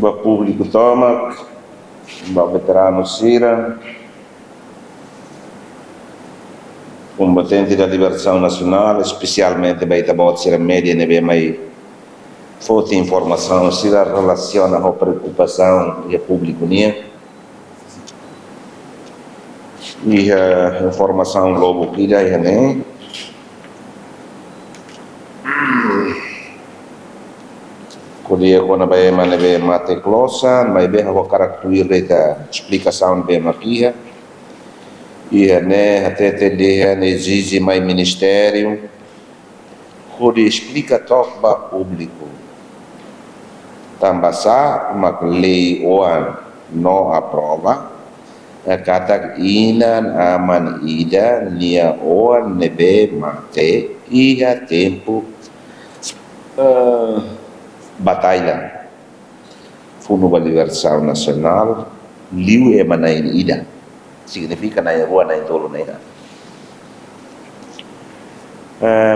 Ba público toma, ba veterano Sira, combattenti da liberazione nazionale, specialmente bei tabozzi e media ne abbiamo mai forte informazione Sira relazione a preoccupazione del pubblico nie. E informação logo que daí né quando quando vai maneve mate closa vai ver a característica da explicação bem aqui e né até ter exige mais ministério quando explica todo para público também uma lei ou não aprova kata inan aman ida nia oan nebe mate ia tempo batalha Fundo da Liberação Nacional liu e manain ida significa na rua na tolo nega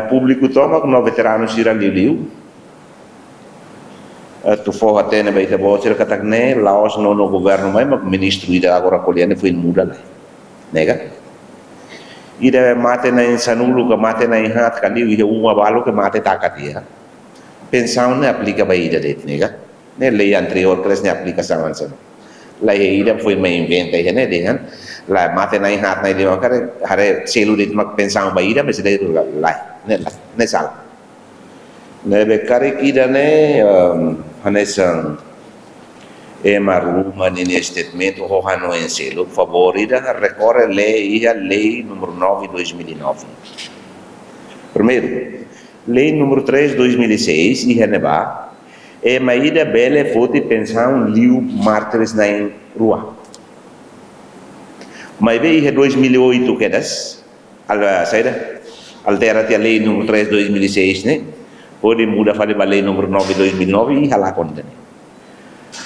público toma com veteranos sira liu tu for até na beita boa katak ne Laos no governo mai mas ministro ida agora colhendo foi muda lá nega ida mate na insanulu que mate na inhat kali ida balo que mate takatia pensão ne aplica ba ida det nega ne lei anterior que ne aplicação ansa lei ida foi mai inventa ida ne dengan la mate na inhat na ida kare hare selu dit mak pensão ba ida mas dai lá ne sal ne bekare ida ne hanesan maruma nesse statement o Hanoi em selo favorita recorre lei número 9 de 2009 primeiro lei número 3 de 2006 e renova maída bele fote pensão liu mártires na rua mas veio 2008 que das saída altera a lei número 3 de 2006 né pode mudar para a lei número 9 de 2009 e ralar conta.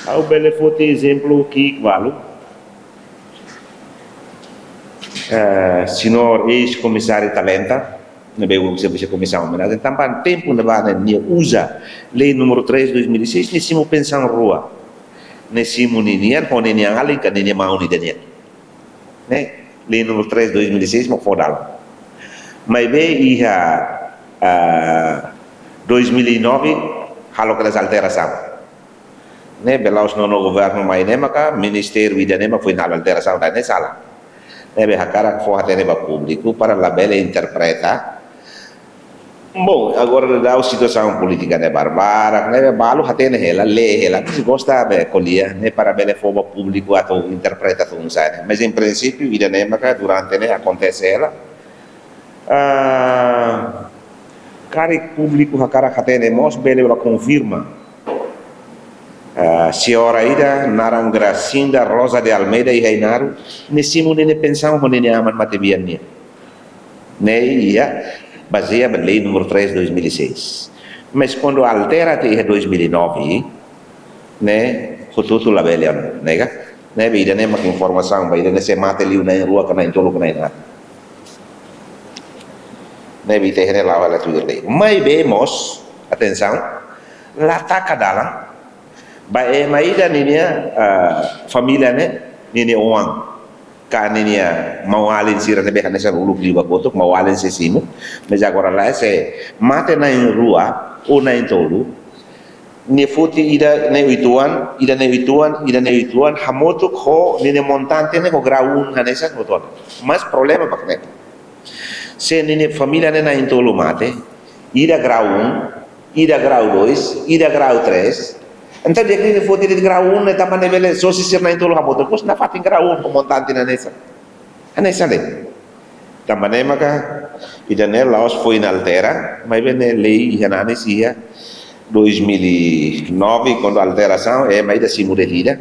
Ao bele foto exemplo que valo. Senhor ex-comissário Talenta, não veio você comissão, mas também tempo na banda nie usa lei número 3 de 2006 nesse mo pensão rua. Nesse mo ninian ou ninian além que ninian mau ni danian. Né? Lei número 3 de 2006 mo fodal. Mas veio 2009 halo que das alteração né belaus no governo mai né maka ministério ida né foi na alteração da né sala né be hakara for até para público para la bela interpreta bom agora da situação política né barbara né balo até né ela lê ela se gosta be colia né para bela for público atau interpretação sai mas em princípio ida né maka durante né acontece ela cari público hakara hatene mos bele la confirma senhora ida Narangracinda Rosa de Almeida e Reinaru nessimo ne pensamos ne aman matebian ne ia baseia na lei número 3 de 2006 mas quando altera até 2009 né tudo la bele nega né ida ne mak informação ida ne se mate liu na rua kana intolo kana Nabi tehne lawa la tuir lei. Mai vemos, atenção, lá tá dalam. Ba maida ninia família né, ninia uang. Ka ninia mawalin sira ne bekan nessa ulu liwa kotok mawalin se simu. Mas agora lá se mate na rua ou na tolu. Ne futi ida ne ituan hamotuk ho ninia montante ne ko graun hanesa koton. Mas problema bakne. Se nini família nena intolo mate, ida grau 1, ida grau 2, ida grau 3. Então dia que foto de grau 1 eta mane bele so si sirna intolo haboto, kos na fatin grau 1 montante na nessa. Anessa le. Tambane maka ida ne Laos foi na altera, mas bene lei hanane sia 2009 quando alteração mas da simu detida.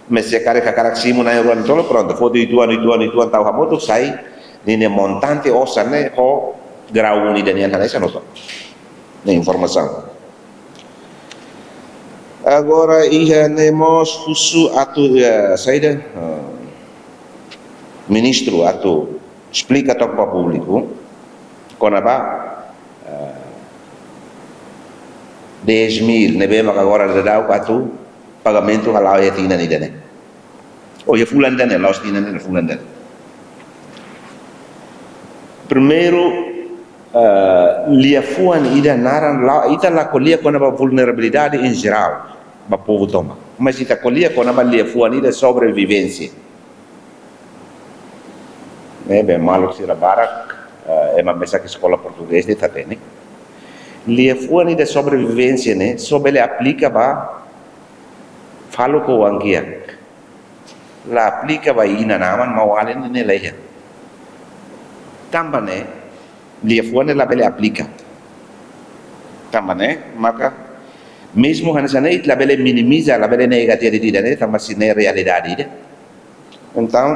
Mas se cara simu na ruan tolo pronto, foto ituan tau haboto sai nini montante osa ne ho grau uni danian hanesa no ne informação agora nemos husu atu saída ministro atu explica tok para público konaba 10.000 ne bema agora de dau atu pagamento halau ya tina ni dane o ya fulan dane laos tina ni fulan dane primeiro lia fuan ida naran la ita la colia com a vulnerabilidade em geral para povo toma mas ita colia com a lia fuan ida sobrevivência bem malo que será barak é uma mesa que escola português de tatene lia fuan ida sobrevivência né sobre ele aplica ba falo ko wangia la aplica ba ina naman mawalen ne leia tambane lia fuan ela bele aplica tambane maka mesmo hansane ela bele minimiza ela bele negativa né também se na realidade então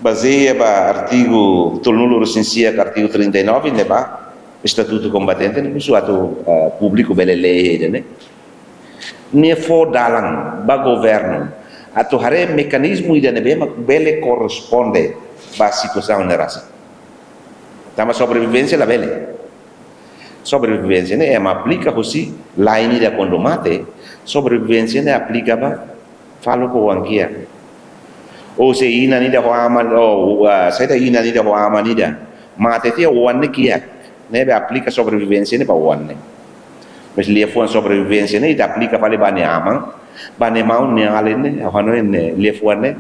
baseia ba artigo tolnulo recensia artigo 39 né ba estatuto combatente né suatu público bele lei né ne fo dalang ba governo atau hare mecanismo ida nebe mak bele corresponde ba situação na raça tama sobrevivência la bele sobrevivência né ma aplica hosi lain ida quando mate sobrevivência né aplica ba falo ko angia o se ina ni da hoama o sai da ina ni da hoama ni da mate te o wanne kia ne be aplica sobrevivência ne ba wanne mas lia fuan sobrevivência ne ida aplica para bane amang bane mau ne alene hano ne lia fuan ne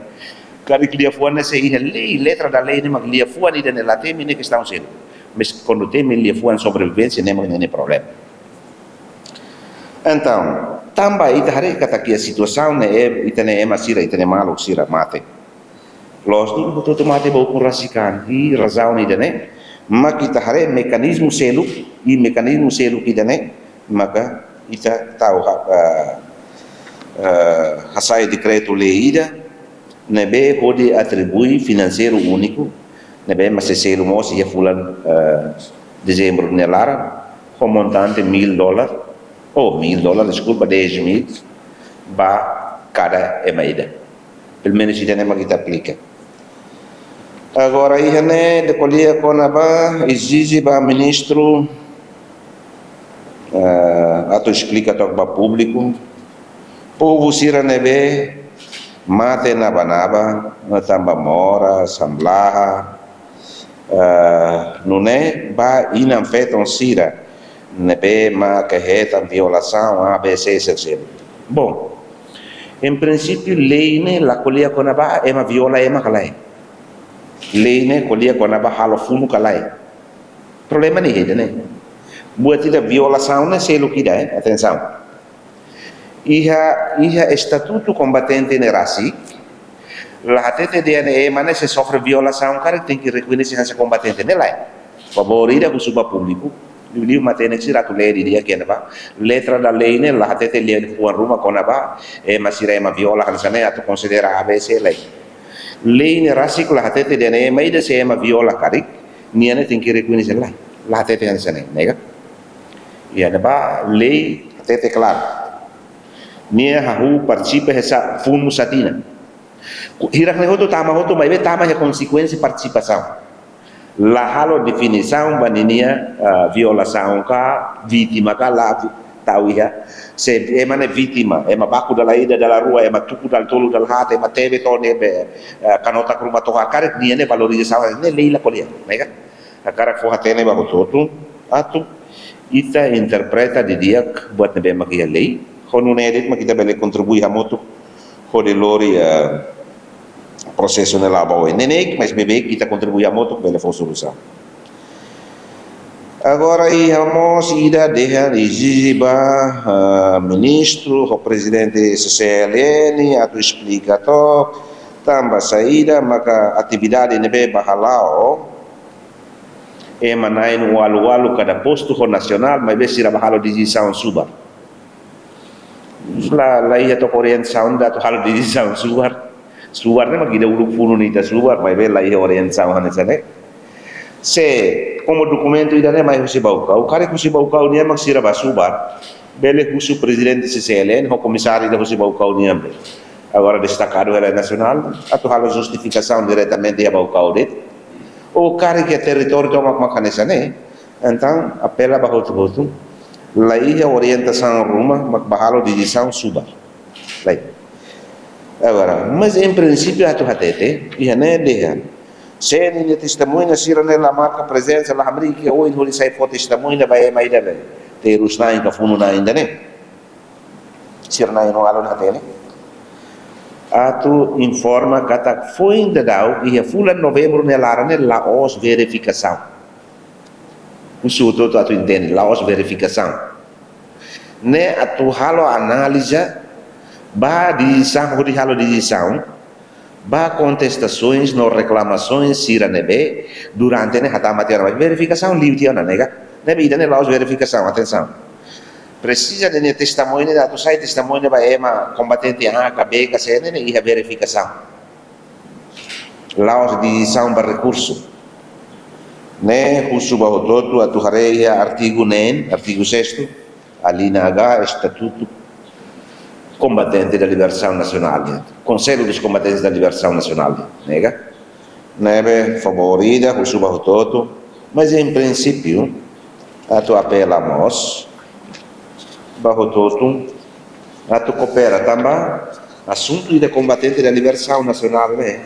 kali lia fuan ne se ina letra da lei ne mag lia fuan ida ne latemi ne que estão sendo mas quando tem lia fuan sobrevivência ne mag ne problema então também ita hari kata que a situação ne ita ne masira ita ne malo sira mate los tu betul mate bau kurasikan i razão ida ne mak ita hari mekanismo selu i mekanismo selu ida ne maka ita tahu hasai decreto lei ida nebe pode atribuir financeiro único nebe mas selo mos ia fulan dezembro nelara com montante $1.000 ou $1.000 desculpa 10.000 ba cada emaida pelo menos ida ne kita aplica agora ia ne de colia com ba exige ba ministro ato explica to ba público povo sira nebe mate na banaba tamba mora samblaha não é ba inam feton sira nebe ma que reta violação ABC etc. Bom, em princípio lei ne la colia com ba é uma viola é uma calai lei ne colia com ba halo fumo calai problema ni hede ne buat tidak violação ne selo kida atenção iha estatuto combatente ne rasi la TTDNE mana se sofre violação cara tem que reconhecer essa combatente ne lai favorida com suba público li matene sira tu lei dia que naba letra da lei ne la TT lei fuan ruma com naba masira ma viola hansane atau considera ABC lei ne rasi la TTDNE mai de se ma viola karik niane tem que reconhecer lai la TT hansane nega ya naba lei TT claro nia hahu participa essa fundo satina hirak ne hoto tama hoto mai tama ya consequência participação la halo definição baninia violação ka vítima ka la tauia se emane vítima ema baku dalla ida dalla rua ema tuku dal tolu dal hate ema teve to ne be kanota kruma to akare ni ne valorização ne leila kolia nega akara fo hatene ba hoto atu ita interpreta de dia buat ne be makia lei quando ne edit makita bele contribui a moto hode lori processo nella boa nenek mas bebê kita contribui a moto bele for solução agora íamos ida deixar exigir ministro o presidente CCLN a tu explica to tamba saída maka atividade nebe bahalao manai no alu cada posto nacional mas be sira bahalo decisão suba la ia to orientação da to halo decisão subar ne magida uluk funo ni ta subar mai be la ia orientação hanesane se como documento ida ne mai husi bauka o kare husi bauka ni mag sira ba subar bele husu presidente CCLN o comissário da husi bauka ni ambe agora destacado era nacional atu halo justificação diretamente a bauka de o kare que território toma macanesane então apela ba hotu lá ia orientação Roma, mas bahalo direção suba. Lá. Agora, mas em princípio a tu hatete, ia nem deixar. Se ele testemunha, se ele não marca presença, lá América, ou ele sai for testemunha, vai mais deve. Ter os nain que fundo na ainda né? Se ele não alô na tele. Atu informa kata foi ainda dau e a fulan novembro nelara ne laos verificação. Isso tudo atu entende laos verificação. Ne atu halo análise ba decisão hodi halo decisão ba contestações no reclamações sira nebe durante ne hata matéria verificação livre na nega nebe ida ne laos verificação atenção. Precisa de testemunho, da tu sai testemunho vai ema combatente a cabeça cena e a verificação. Laos de decisão para recurso. Ne husuba todo a tu hareia artigo 9, artigo 6º, ali na H estatuto combatente da liberação nacional. Conselho dos combatentes da liberação nacional, nega. Nebe favorida husuba todo, mas em princípio a tu apelamos bajo todo a tu coopera também assunto de combatente da liberação nacional né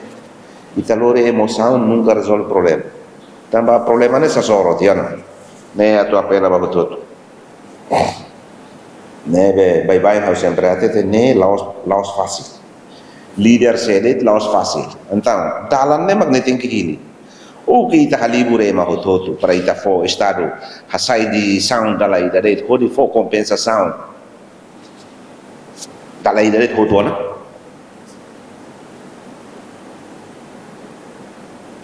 e talore emoção nunca resolve o problema também problema nessa soro tiana né a tu apela bajo todo né vai não sempre até né laos fácil líder sede laos fácil então dalan né magnetin que o que está ali por aí mas todo para ita for estado hasai de sound da lei da rede hodi for compensação da lei da rede hodona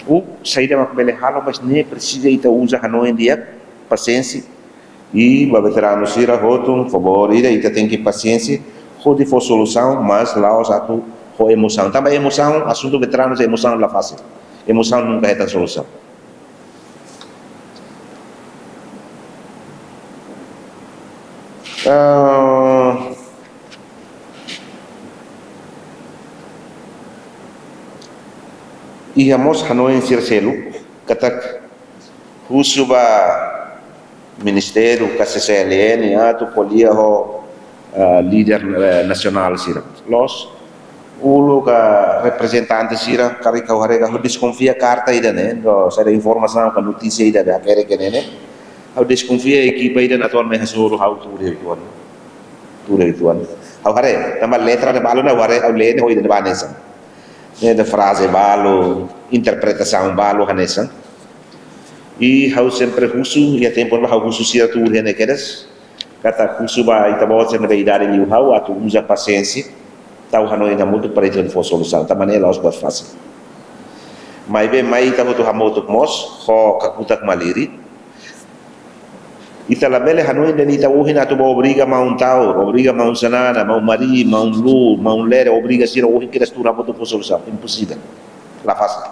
o saída mak bele halo mas nem precisa ita usa hanoi dia paciência e o veterano sira hoto favor ita tem que paciência hodi for solução mas lá os atu ho emoção também emoção assunto veteranos emoção lá fácil emoção nunca é a solução. Íamos Hanoi em Circelo, katak husuba ministério KCCLN atu polia ho líder nacional sira. Los ulo ka representante sira kari kau harega ho desconfia carta ida né do sai informação ka notícia ida da kere que né ho desconfia equipe ida atualmente hasuru how tuan ho hare tama letra de balo na hare ho lene ho ida banesa né da frase balo interpretação balo hanesa e ho sempre husu e a tempo ho husu sira tu né queres kata husu ba itabo sempre veidade liu ho atu usa paciência tahu Hanoi na muito para itu for solução ta maneira os buat fácil mai be mai ta botu hamotuk mos ho kakutak maliri ita la bele Hanoi dan ita uhin atu ba obriga mauntau obriga maunsanana mau mari mau lu mau lere obriga sira uhin que tu hamotuk for solução impossível la fácil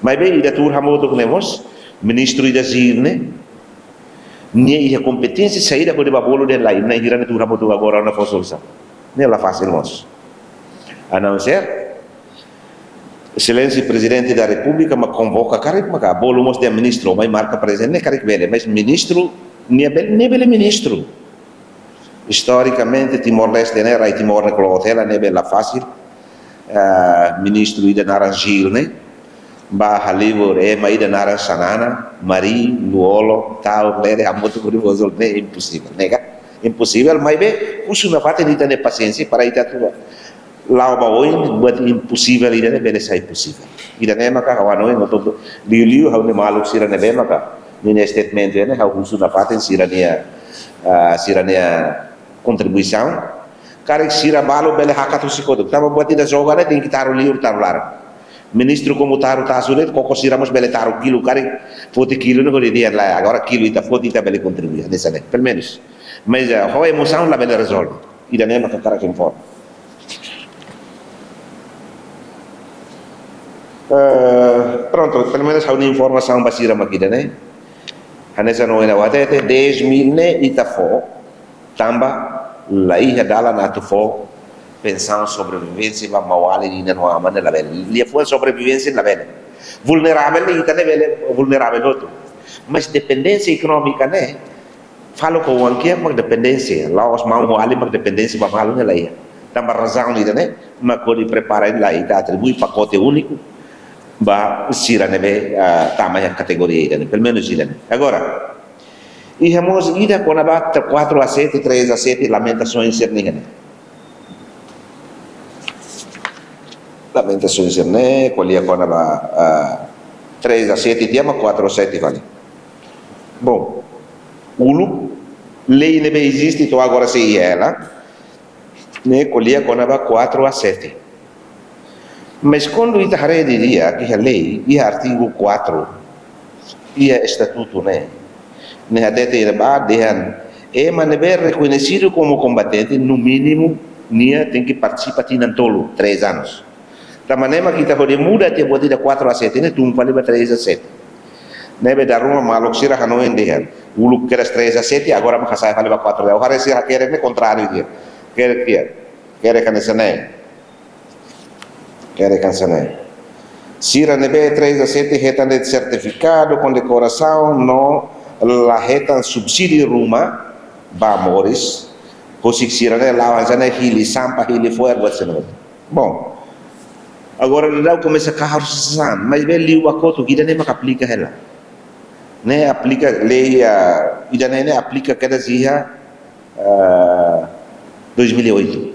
mai be ida tur hamotuk nemos ministro ida zirne nie a competência saída por bolo de lá e na irana tur hamotuk agora na for solução nela fácil nós a não ser excelência presidente da república me convoca cara mas bolo mos de ministro mas marca presente cara que vele mas ministro nem bele ministro historicamente Timor-Leste né rai Timor na hotel né bela fácil ministro ida naranjil né ba halivor ma ida naranjanana mari luolo tau lere amoto por resolver impossível nega impossível, mas bem, uso na parte de ter paciência para ir tua lá o hoje buat impossível ida ne bele sai impossível ida ne maka kawano no todo liu hau ne malu sira ne be maka ni statement ne hau uso na parte sira contribuição cara sira balo bele hakatu sikodo tava buat ida joga ne tem que taru liu taru lar ministro como taru tasuret koko sira mos bele taru kilo cara fote kilo no dia lá agora kilo ita fote ita bele contribuir nessa né pelo menos mas a emoção la bela resolve e da mesma cara que informa pronto pelo menos há uma informação basira makida né hanesa no ena watete 10.000 ne itafo tamba la iha dala na tufo pensando sobrevivência va mawali ni no amane la bela li foi sobrevivência la bela vulnerável e também bela vulnerável outro mas dependência econômica né falo com o anque mag dependência lá os mau ali mag dependência ba malo nela ia tambah razão ida né mas quando prepara lá e atribui pacote único ba sira nebe tamanho categoria ida né pelo menos ida né agora e hemos ida com a 4 a 7 3 a 7 lamentações ser ninguém lamentações ser né qualia com a 3 a 7 dia mas 4 a 7 vale bom ulu lei nebe existe então agora se ela né colhia com a 4 a 7 mas quando ita hare diria que a lei e artigo 4 e estatuto né até ter dehan nebe reconhecido como combatente no mínimo nia tem que participar tinha tolo 3 anos da maneira que kita pode muda te botar de 4 a 7 né tu para 3 a 7 nebe dar uma malok sira hanoen dehan ulu que era 3 a 7 agora mas sai para 4 a hora se quer é contrário dia quer cancelar quer cancelar sira nebe 3 a 7 retan de certificado com decoração no la retan subsídio ruma ba moris posik sira ne lawan sana hili sampah hili foer buat sana bom agora dá começa a carro san mas bem liu akoto kita nem aplica ela né aplica lei ida né aplica cada dia 2008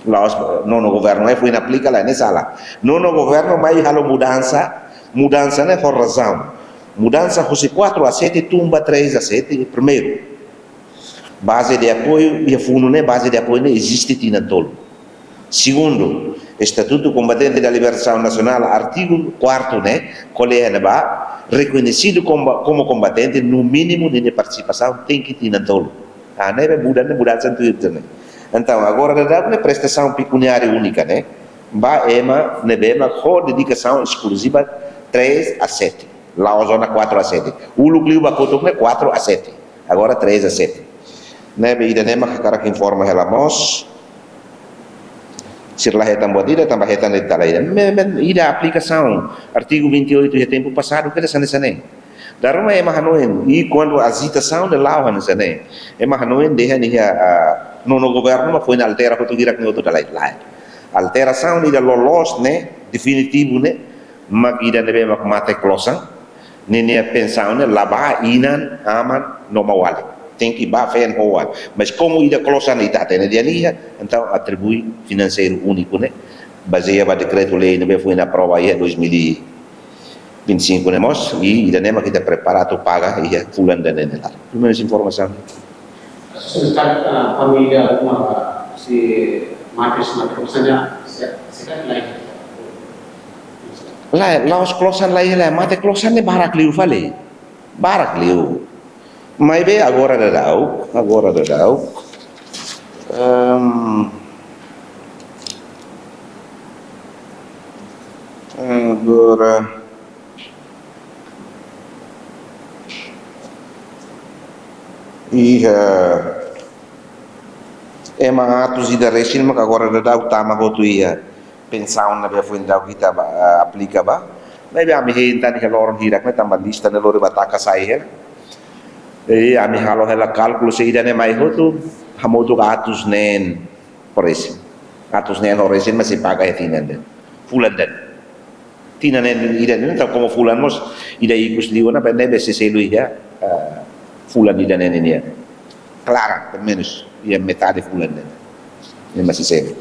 lá nono governo foi na aplica lá nessa sala nono governo vai halo mudança né por razão mudança fosse 4 a 7 tumba 3 a 7 primeiro base de apoio e fundo né base de apoio não existe tina tolo segundo Estatuto Combatente da Liberação Nacional artigo 4 né colher ba reconhecido como combatente no mínimo de participação tem que tina tolo né mudança tudo né então agora dá uma prestação pecuniária única né ba ema nebema com dedicação exclusiva 3 a 7 lá a zona 4 a 7 o núcleo bacoto é 4 a 7 agora 3 a 7 né ida nema cara que informa relamos se lá retam bodida também retam de talaida ida aplicação artigo 28 de tempo passado que dessa nessa nem daruma é mahanoen e quando a agitação de lá nessa nem é mahanoen de a no governo mas foi na altera portuguesa que outro talaida lá alteração ida lolos né definitivo né mas ida nebe mak mate closan nene pensão né laba inan aman no mawali tem que ba fen hoal mas como ida closan ita tem dia nia então atribui financeiro único né baseia decreto lei nebe foi na prova aí 2025 né mos e ida nema kita preparado paga ia fulan dan nene lá primeira informação sekarang família uma se Marcos saja sekarang lá os closan lá ele mate closan ne barak liu fale barak liu mas bem agora dau agora e atos e da resto mas agora dau tama botu ia pensão na bem foi dau kita aplica ba mas bem a me então que loro hirak né tambah lista né loro bataka sai e a me halo ela cálculo se ida né mais outro hamoto atos nen por isso atos nen origin mas se paga é tinan fulan den tinan ida então como fulan mos ida ikus liu na bem se selu ia fulan ida nen ini clara pelo menos ia metade fulan den nem mas se selu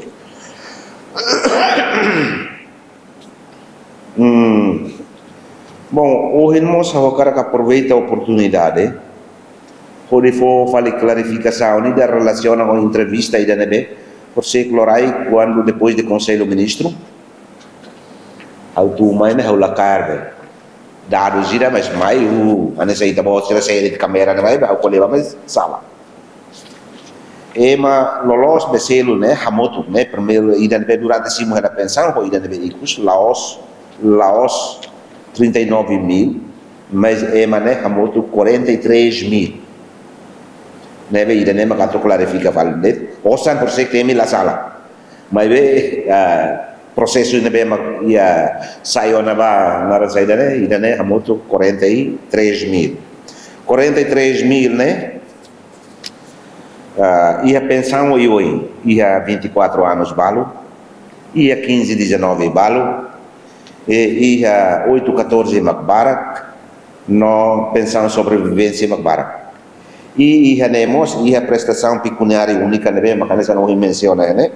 bom hoje nós agora que aproveita a oportunidade pode fazer clarificação da relação com a entrevista aí da NB por ser clorai quando depois do Conselho Ministro autumai né o lacar dados ira mas mai a necessita boa ser sair de câmera né vai o colher mas sala ema lolos beselo né hamoto né primeiro ida NB durante esse morrer a pensão ou ida NB icus Laos 39.000 mas ema né hamoto 43.000 neve ida nema kato clarifica valde osan por se temi la sala mas be processo nebe ia saiu na ba na saída né ida né hamoto 43.000 né Ia pensão e hoje, ia 24 anos balo, ia 15, 19 balo, e ia 8, 14 macbarak, no pensão sobrevivência macbarak. E ia nemos, ia prestação pecuniária única, né? Mas não menciona, né?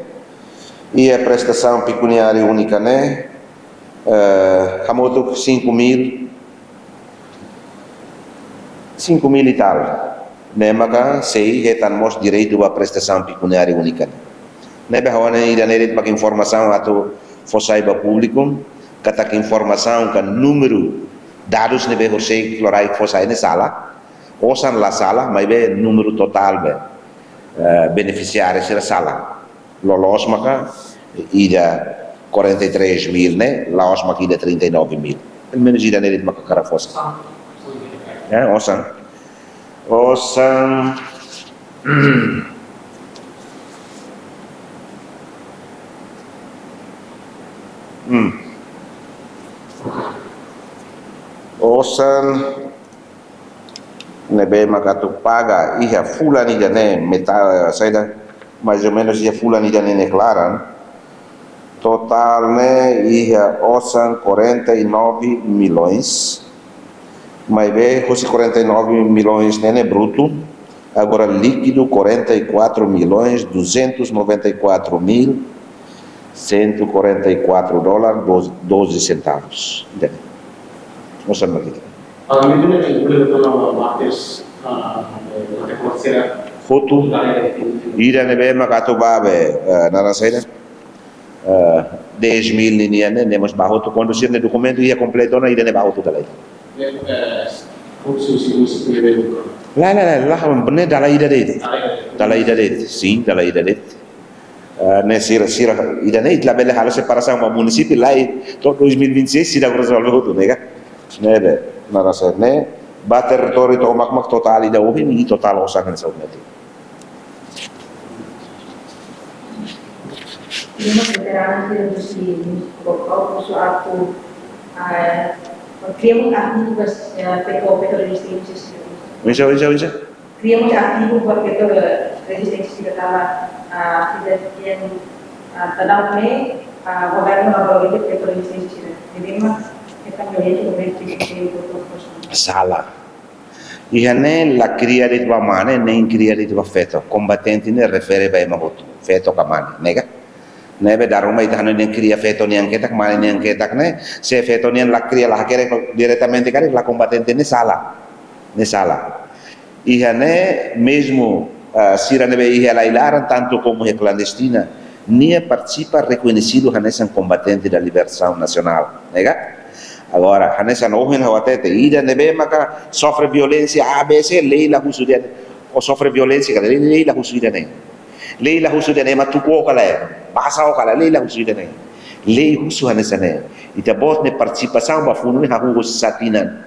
E a prestação pecuniária única, né? Hamoto 5.000 e tal. Né? Maka sei retanmos direito à prestação pecuniária única. Né? Bahwa ainda nele para informação atau fossaiba público, kata informação kan número dados ne behor sei florai fossai ne sala, osan la sala, mas be número total be beneficiários da sala. Lolos maka ida 43.000 né? Laos maka ida 39.000. Pelo menos ida nele maka cara fossa. Osan. Osan nebe makatu paga ia fulani jane metade saida mais ou menos ia fulani jane declaram total né ia osan 49 milhões. Mas bem, fosse 49 milhões né, bruto, agora líquido 44.294.144 dólares 12 centavos. Nossa marca. Foto, ida nebe makato babe nara saída 10.000 linha né, nemos bahoto quando se documento ia completo na ida ne bahoto dalai. Lá, benar dalam ida det, sim, dalam ida det. Sira ida net lá bela hala separação uma município lá e todo 2026 sira resolve tudo, né? Né, na rasa né, ba território to mak total ida ohi ni total osakan sa unati. Terima veterano que nos colocou suatu criamos ativos para resistência. Bisa. Criamos ativos para resistência da yang tadamnya governo laboratório para resistência. Jadi mas kita melihat governo Sala. Ihane la cria di tua mane nem cria di tua feto. Combattenti ne refere vai mahotu. Feto kamane, nega? Nebe daruma itahano ni cria feto ni angketak mane ni angketak ne se feto ni la cria la hakere diretamente cari la combattente ne sala ihane mesmo sira nebe ihela ilaran tanto como é clandestina ni participa reconhecido hanesan combatente da liberação nacional nega agora hanesan ohen hawatete ida nebe maka sofre violência ABC lei la husudian o sofre violência kada lei la husudian lei la husudian ma tuko kala bahasa kala lei la husudian lei husu hanesane ita bot ne participação ba funu ha hu satinan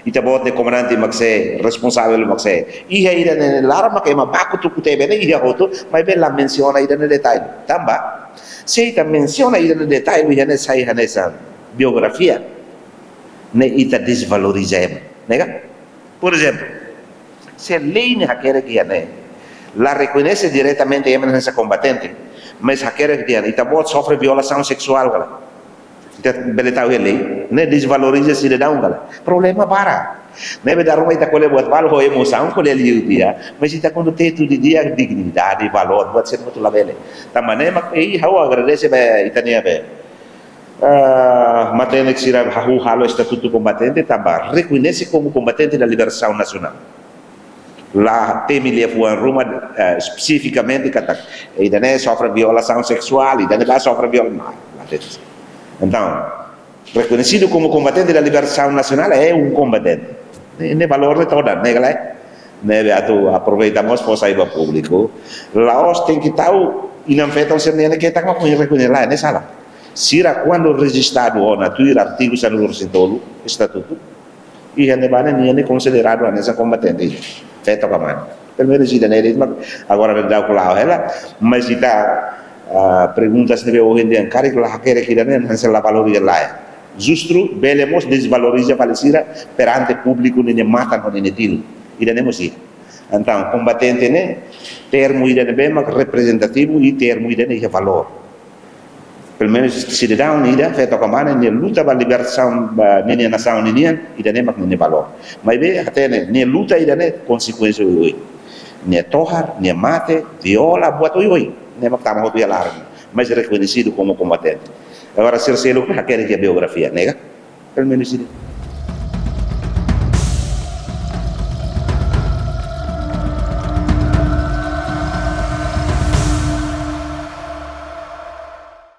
ita bot ne comandante makse responsável makse iha ida ne larma ke ma baku tu kutebe ne iha hoto mai bella menziona ida ne detalhe tamba se ita menziona ida ne detalhe iha ne sai hanesa biografia ne ita desvalorizem nega por exemplo se lei ne hakere que ne la reconoce diretamente essa combatente mas hakere que ita bot sofre violação sexual gala ita beletau lei ne desvaloriza cidadão gala problema para ne be daruma ita kole buat valor emoção kole liu dia mas ita quando tem tudo dia dignidade valor buat ser muito labele tamane mak hau agradece be ita ne be matene que sira hau halo estatuto combatente tamba reconhece como combatente da liberação nacional lá temi levo em Roma especificamente que ainda não sofre violação sexual ainda não sofre violação então reconhecido como combatente da liberação nacional é combatente ne valor de toda né galera né aproveitamos para sair público Laos tem que tal e não feito o ser que tá com reconhecer lá né sala sira quando registrado o natura artigo sanuro sintolo estatuto e ne bana ne considerado nessa combatente feito com a mão. Primeiro dia nele, agora não dá o lá ela, mas se tá perguntas de hoje em dia, cara que lá quer que não se la valoriza lá. Justo, belemos desvaloriza falecida perante público nem mata com nem tiro. E não é Então, combatente, né? Termo ida bem mais representativo e termo ida é valor. Pelo menos cidadão ida feito com a né luta para a libertação da nação indiana ida nem mais valor. Mas bem até né luta ida né consequência hoje. Né torrar, né mate, viola, buat hoje. Né mais estamos outro alarme. Mas reconhecido como combatente. Agora ser selo aquele que é biografia, nega? Pelo menos